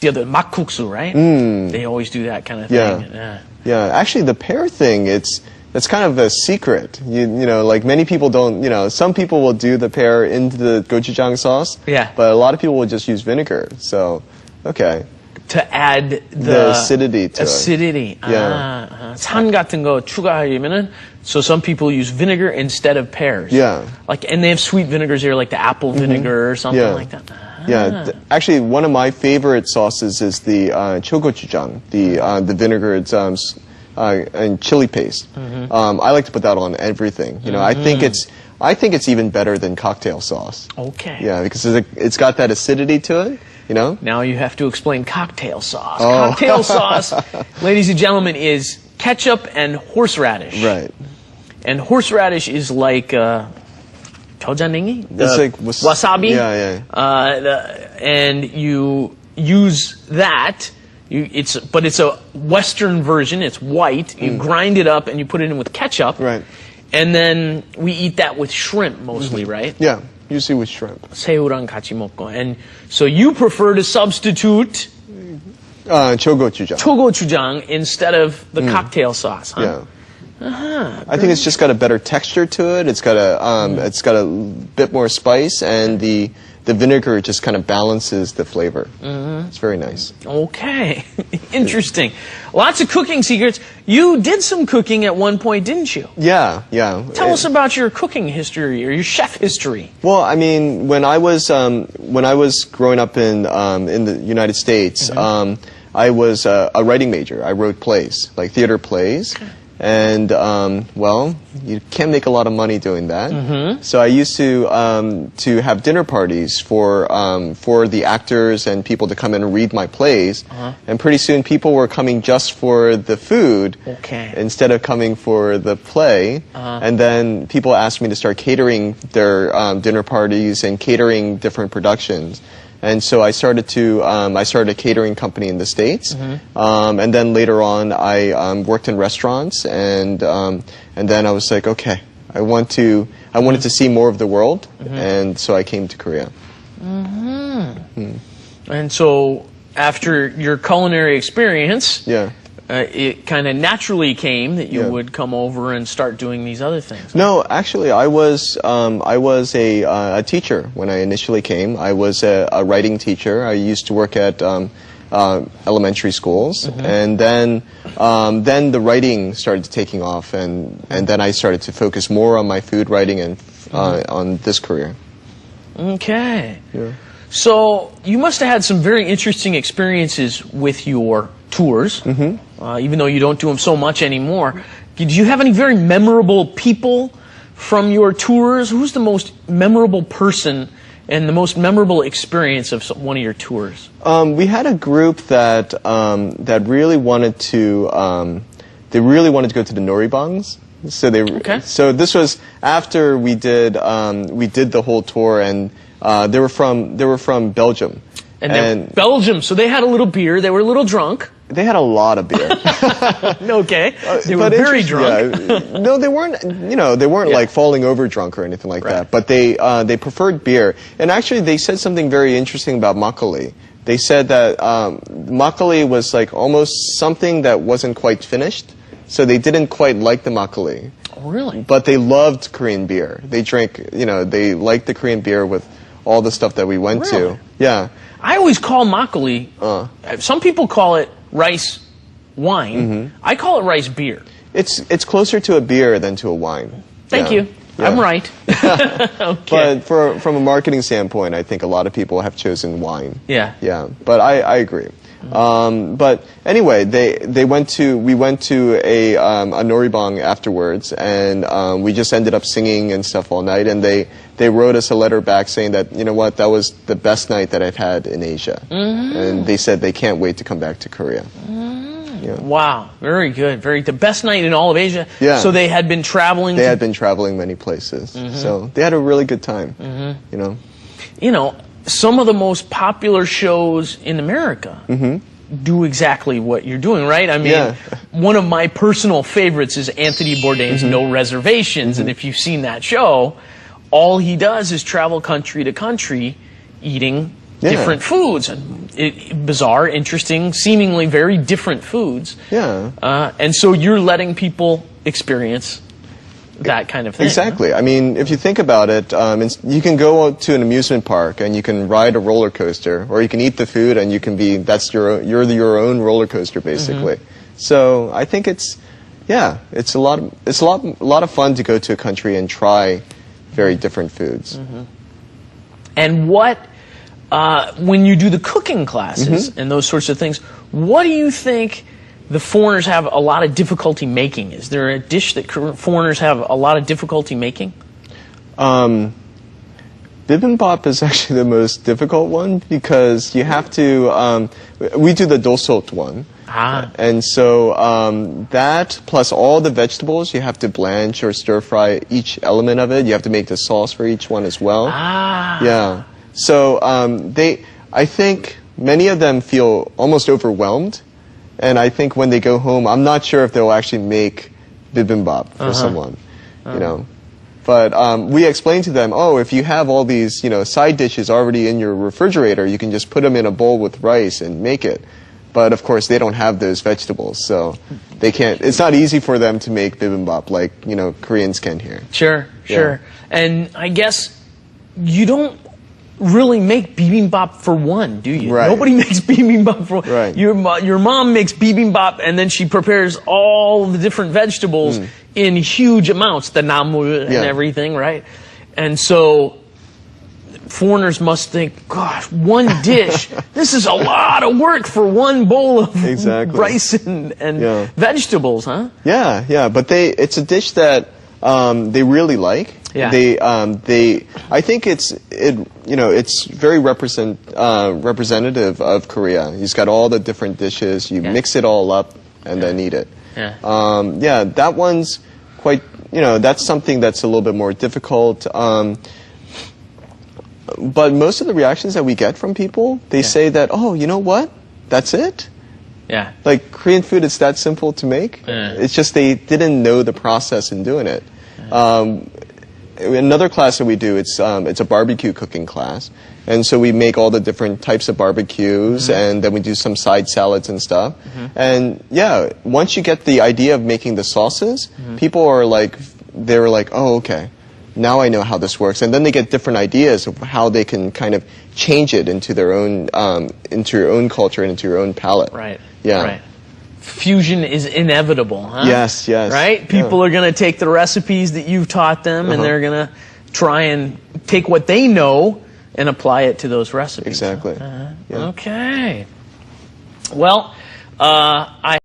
the other makguksu, right? They always do that kind of thing. Yeah. Actually, the pear thing, that's kind of a secret. You know, like many people don't, you know, some people will do the pear into the gochujang sauce. Yeah. But a lot of people will just use vinegar. So, okay. To add the acidity to it. Yeah. 산 같은 거 추가하려면은, so some people use vinegar instead of pears. Yeah. Like, and they have sweet vinegars here, like the apple vinegar or something like that. Yeah. Actually, one of my favorite sauces is the chogochujang, the vinegar. It's and chili paste. I like to put that on everything. You know, I think it's even better than cocktail sauce. Okay. Yeah, because it's got that acidity to it. You know. Now you have to explain cocktail sauce. Oh. Cocktail sauce, ladies and gentlemen, is ketchup and horseradish. Right. And horseradish is like 겨자냉이? It's like wasabi. Yeah. And you use that. But it's a Western version. It's white. You grind it up and you put it in with ketchup. Right. And then we eat that with shrimp mostly, right? Yeah, usually with shrimp. 새우랑 같이 먹고. And so you prefer to substitute chogochujang instead of the cocktail sauce, huh? Yeah. I think it's just got a better texture to it. It's got a bit more spice, and the vinegar just kind of balances the flavor. It's very nice. Okay. Interesting. Lots of cooking secrets. You did some cooking at one point, didn't you? Yeah. Tell us about your cooking history or your chef history. Well, I mean, when I was growing up in the United States, I was a writing major. I wrote plays, like theater plays. And, well, you can't make a lot of money doing that. So I used to have dinner parties for the actors and people to come in and read my plays. And pretty soon people were coming just for the food instead of coming for the play. And then people asked me to start catering their dinner parties and catering different productions. And so I started a catering company in the States, and then later on I worked in restaurants, and then I was like, okay, I wanted to see more of the world, and so I came to Korea. And so after your culinary experience, it kind of naturally came that you would come over and start doing these other things. No, actually, I was a teacher when I initially came. I was a writing teacher. I used to work at elementary schools, and then the writing started taking off, and then I started to focus more on my food writing and on this career. Okay. Yeah. So you must have had some very interesting experiences with your tours, even though you don't do them so much anymore. Did you have any very memorable people from your tours? Who's the most memorable person and the most memorable experience of one of your tours? We had a group that really wanted to go to the Noribangs. So this was after we did the whole tour, and they were from Belgium. And Belgium, so they had a little beer. They were a little drunk. They had a lot of beer. Okay, they were very drunk. Yeah. No, they weren't. You know, they weren't like falling over drunk or anything like that. But they preferred beer. And actually, they said something very interesting about makgeolli. They said that makgeolli was like almost something that wasn't quite finished, so they didn't quite like the makgeolli. Oh, really? But they loved Korean beer. They drank. You know, they liked the Korean beer with all the stuff that we went to. Yeah. I always call makgeolli. Some people call it rice wine. I call it rice beer. It's closer to a beer than to a wine. Thank you. Yeah. I'm right. Okay. But from a marketing standpoint, I think a lot of people have chosen wine. Yeah. Yeah. But I agree. But anyway, we went to a Noribang afterwards, and we just ended up singing and stuff all night, and they wrote us a letter back saying that, you know what, that was the best night that I've had in Asia. And they said they can't wait to come back to Korea. Yeah. Wow, very good. The best night in all of Asia. Yeah. So they had been traveling. They had been traveling many places. So they had a really good time. You know, some of the most popular shows in America do exactly what you're doing, right? I mean, one of my personal favorites is Anthony Bourdain's No Reservations, and if you've seen that show, all he does is travel country to country eating different foods, and bizarre, interesting, seemingly very different foods. Yeah. And so you're letting people experience that kind of thing. Exactly. I mean, if you think about it, you can go to an amusement park and you can ride a roller coaster, or you can eat the food and you can be you're your own roller coaster basically. So I think it's a lot of fun to go to a country and try very different foods. And what when you do the cooking classes and those sorts of things, what do you think the foreigners have a lot of difficulty making? Is there a dish that foreigners have a lot of difficulty making? Bibimbap is actually the most difficult one because you have to, we do the dosot one. And so that plus all the vegetables, you have to blanch or stir fry each element of it. You have to make the sauce for each one as well. Yeah. So I think many of them feel almost overwhelmed. And I think when they go home, I'm not sure if they'll actually make bibimbap for someone, you know. But we explain to them, oh, if you have all these, side dishes already in your refrigerator, you can just put them in a bowl with rice and make it. But of course, they don't have those vegetables, so they can't. It's not easy for them to make bibimbap like Koreans can here. Sure. And I guess you don't really make bibimbap for one, do you? Right. Nobody makes bibimbap for one. Right. Your mom makes bibimbap, and then she prepares all the different vegetables in huge amounts, the namul and everything, right? And so foreigners must think, gosh, one dish, this is a lot of work for one bowl of rice and vegetables, huh? Yeah, but it's a dish that they really like. Yeah. I think it's very representative of Korea. He's got all the different dishes. You mix it all up and then eat it. That one's quite, that's something that's a little bit more difficult. But most of the reactions that we get from people, they say that, oh, you know what? That's it? Yeah. Like Korean food, it's that simple to make. It's just they didn't know the process in doing it. Another class that we do, it's a barbecue cooking class. And so we make all the different types of barbecues, and then we do some side salads and stuff. And once you get the idea of making the sauces, people are like, oh, okay, now I know how this works. And then they get different ideas of how they can kind of change it into their own, into your own culture and into your own palate. Right. Yeah. Right. Fusion is inevitable, huh? Yes. Right? People are going to take the recipes that you've taught them, and they're going to try and take what they know and apply it to those recipes. Exactly. Okay. Well, I